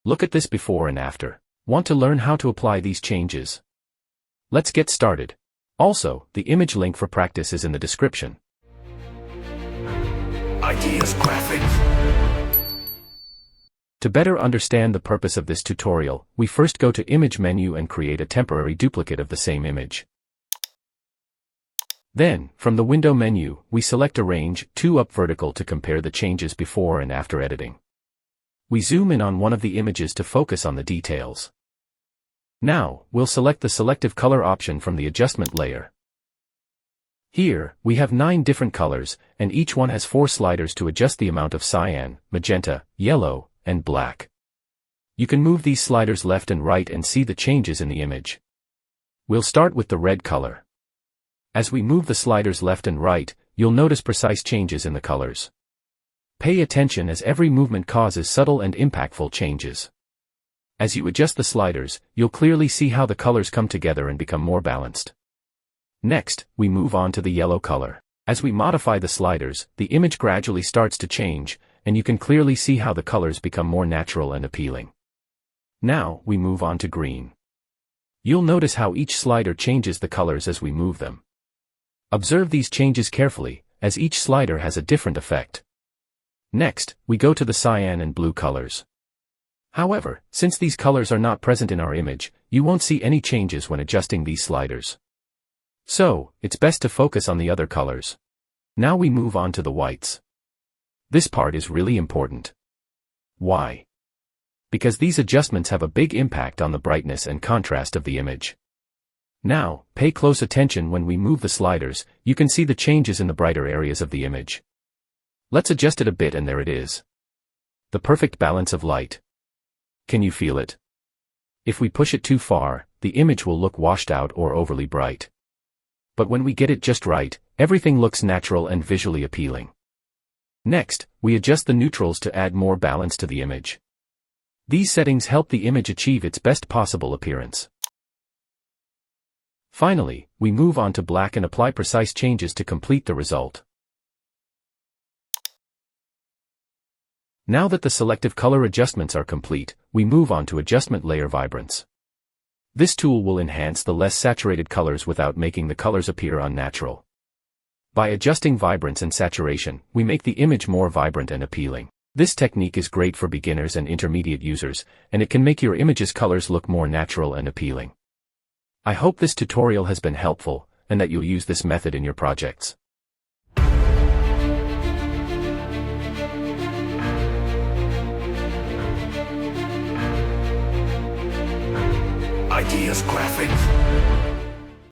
Look at this before and after. Want to learn how to apply these changes? Let's get started. Also, the image link for practice is in the description. Ideas Graphics. To better understand the purpose of this tutorial, we first go to Image menu and create a temporary duplicate of the same image. Then, from the Window menu, we select Arrange 2 up vertical to compare the changes before and after editing. We zoom in on one of the images to focus on the details. Now, we'll select the Selective Color option from the Adjustment layer. Here, we have 9 different colors, and each one has 4 sliders to adjust the amount of cyan, magenta, yellow, and black. You can move these sliders left and right and see the changes in the image. We'll start with the red color. As we move the sliders left and right, you'll notice precise changes in the colors. Pay attention as every movement causes subtle and impactful changes. As you adjust the sliders, you'll clearly see how the colors come together and become more balanced. Next, we move on to the yellow color. As we modify the sliders, the image gradually starts to change, and you can clearly see how the colors become more natural and appealing. Now, we move on to green. You'll notice how each slider changes the colors as we move them. Observe these changes carefully, as each slider has a different effect. Next, we go to the cyan and blue colors. However, since these colors are not present in our image, you won't see any changes when adjusting these sliders. So, it's best to focus on the other colors. Now we move on to the whites. This part is really important. Why? Because these adjustments have a big impact on the brightness and contrast of the image. Now, pay close attention when we move the sliders, you can see the changes in the brighter areas of the image. Let's adjust it a bit and there it is. The perfect balance of light. Can you feel it? If we push it too far, the image will look washed out or overly bright. But when we get it just right, everything looks natural and visually appealing. Next, we adjust the neutrals to add more balance to the image. These settings help the image achieve its best possible appearance. Finally, we move on to black and apply precise changes to complete the result. Now that the selective color adjustments are complete, we move on to Adjustment Layer Vibrance. This tool will enhance the less saturated colors without making the colors appear unnatural. By adjusting vibrance and saturation, we make the image more vibrant and appealing. This technique is great for beginners and intermediate users, and it can make your image's colors look more natural and appealing. I hope this tutorial has been helpful, and that you'll use this method in your projects. Ideas Graphics.